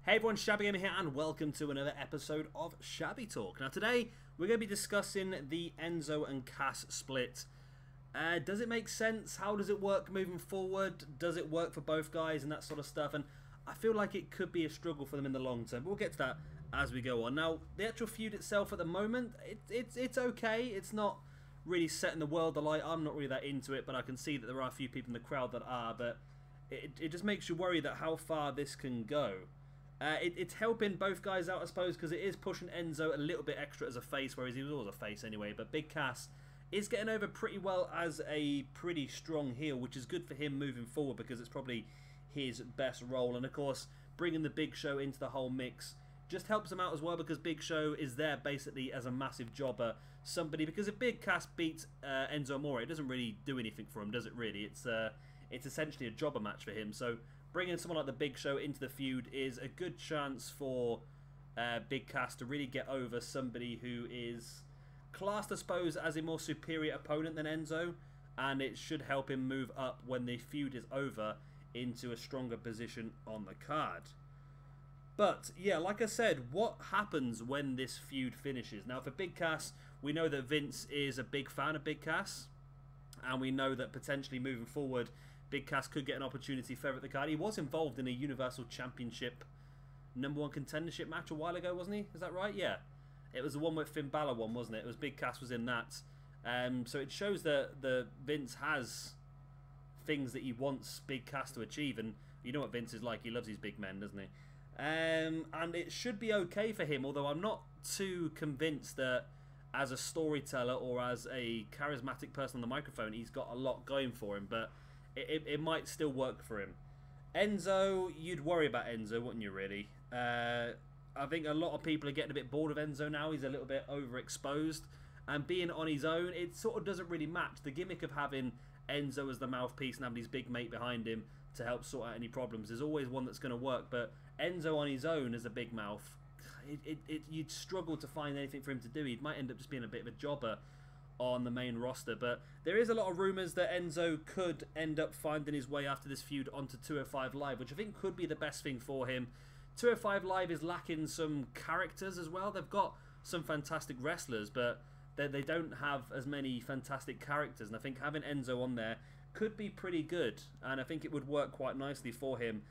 Hey everyone, Shabby Gamer here and welcome to another episode of Shabby Talk. Now today we're going to be discussing the Enzo and Cass split. Does it make sense? How does it work moving forward? Does it work for both guys and that sort of stuff? And I feel like it could be a struggle for them in the long term, but we'll get to that as we go on. Now the actual feud itself at the moment, it's okay. It's not really setting the world alight. I'm not really that into it, but I can see that there are a few people in the crowd that are, but it just makes you worry that how far this can go. It's helping both guys out, I suppose, because it is pushing Enzo a little bit extra as a face, whereas he was always a face anyway. But Big Cass is getting over pretty well as a pretty strong heel, which is good for him moving forward because it's probably his best role. And of course, bringing the Big Show into the whole mix just helps him out as well, because Big Show is there basically as a massive jobber. Somebody, because if Big Cass beats Enzo Amore, it doesn't really do anything for him, does it really? It's essentially a jobber match for him. So bringing someone like the Big Show into the feud is a good chance for Big Cass to really get over somebody who is classed, I suppose, as a more superior opponent than Enzo, and it should help him move up when the feud is over into a stronger position on the card. But yeah, like I said, what happens when this feud finishes? Now for Big Cass, we know that Vince is a big fan of Big Cass, and we know that potentially moving forward Big Cass could get an opportunity further at the card. He was involved in a Universal Championship #1 contendership match a while ago, wasn't he? Is that right? Yeah. It was the one with Finn Balor one, wasn't it? It was Big Cass was in that. So it shows that the Vince has things that he wants Big Cass to achieve. And you know what Vince is like. He loves his big men, doesn't he? And it should be okay for him, although I'm not too convinced that as a storyteller or as a charismatic person on the microphone, he's got a lot going for him. But it might still work for him. Enzo, you'd worry about Enzo, wouldn't you, really? I think a lot of people are getting a bit bored of Enzo now. He's a little bit overexposed. And being on his own, it sort of doesn't really match. The gimmick of having Enzo as the mouthpiece and having his big mate behind him to help sort out any problems is always one that's going to work. But Enzo on his own as a big mouth, you'd struggle to find anything for him to do. He might end up just being a bit of a jobber on the main roster. But there is a lot of rumours that Enzo could end up finding his way after this feud onto 205 Live, which I think could be the best thing for him. 205 Live is lacking some characters as well. They've got some fantastic wrestlers, but they don't have as many fantastic characters, and I think having Enzo on there could be pretty good, and I think it would work quite nicely for him.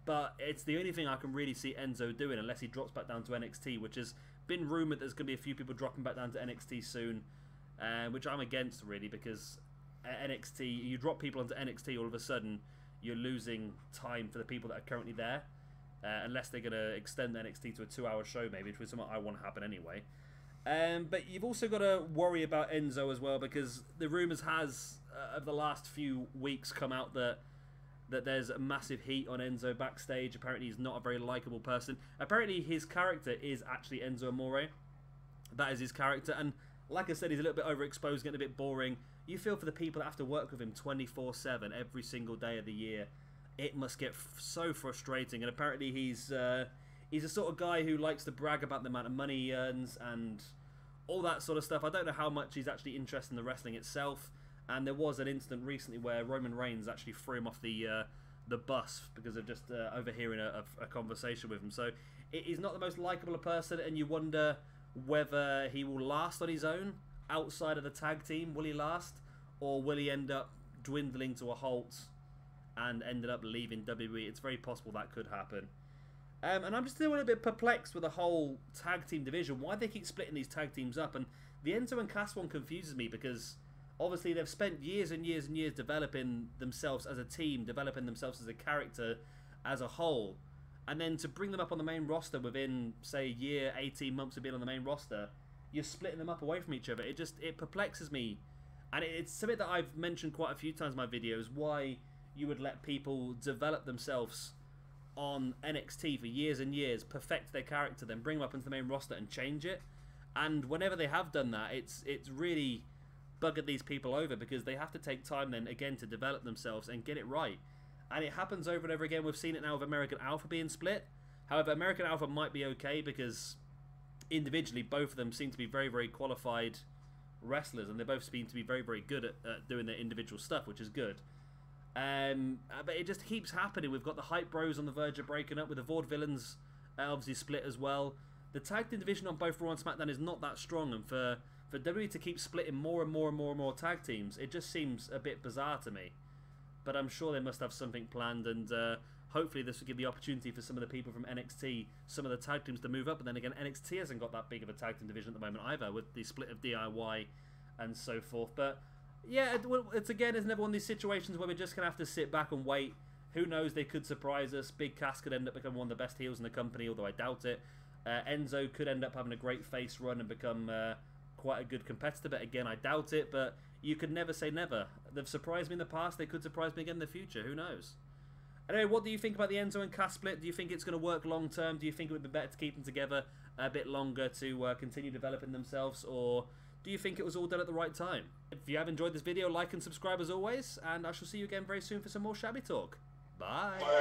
But it's the only thing I can really see Enzo doing, unless he drops back down to NXT, which has been rumoured there's going to be a few people dropping back down to NXT soon, which I'm against, really, because NXT, you drop people onto NXT, all of a sudden you're losing time for the people that are currently there, unless they're going to extend NXT to a 2-hour show maybe, which is something I want to happen anyway. But you've also got to worry about Enzo as well, because the rumours has of the last few weeks come out that there's a massive heat on Enzo backstage. Apparently he's not a very likeable person. Apparently his character is actually Enzo Amore. That is his character, and like I said, he's a little bit overexposed, getting a bit boring. You feel for the people that have to work with him 24/7 every single day of the year. It must get so frustrating, and apparently he's a sort of guy who likes to brag about the amount of money he earns and all that sort of stuff. I don't know how much he's actually interested in the wrestling itself. And there was an incident recently where Roman Reigns actually threw him off the bus because of just overhearing a conversation with him. So he's not the most likeable person, and you wonder whether he will last on his own outside of the tag team. Will he last, or will he end up dwindling to a halt and ended up leaving WWE? It's very possible that could happen. And I'm just still a bit perplexed with the whole tag team division. Why they keep splitting these tag teams up? And the Enzo and Cass one confuses me, because obviously they've spent years and years and years developing themselves as a team, developing themselves as a character as a whole. And then to bring them up on the main roster within, say, a year, 18 months of being on the main roster, you're splitting them up away from each other. It perplexes me. And it's something that I've mentioned quite a few times in my videos, why you would let people develop themselves on NXT for years and years, perfect their character, then bring them up into the main roster and change it. And whenever they have done that, it's really buggered these people over, because they have to take time then again to develop themselves and get it right. And it happens over and over again. We've seen it now with American Alpha being split. However, American Alpha might be okay because individually both of them seem to be very, very qualified wrestlers, and they both seem to be very, very good at doing their individual stuff, which is good. But it just keeps happening. We've got the Hype Bros on the verge of breaking up, with the Vaudevillains obviously split as well. The tag team division on both Raw and SmackDown is not that strong, and for WWE to keep splitting more and more tag teams, it just seems a bit bizarre to me. But I'm sure they must have something planned, and hopefully this will give the opportunity for some of the people from NXT, some of the tag teams, to move up. And then again, NXT hasn't got that big of a tag team division at the moment either, with the split of DIY and so forth. But yeah, it's another one of these situations where we're just going to have to sit back and wait. Who knows, they could surprise us. Big Cass could end up becoming one of the best heels in the company, although I doubt it. Enzo could end up having a great face run and become quite a good competitor, but again, I doubt it. But you could never say never. They've surprised me in the past, they could surprise me again in the future, who knows? Anyway, what do you think about the Enzo and Cass split? Do you think it's going to work long term? Do you think it would be better to keep them together a bit longer to continue developing themselves? Or do you think it was all done at the right time? If you have enjoyed this video, like and subscribe as always, and I shall see you again very soon for some more Shabby Talk. Bye. Bye.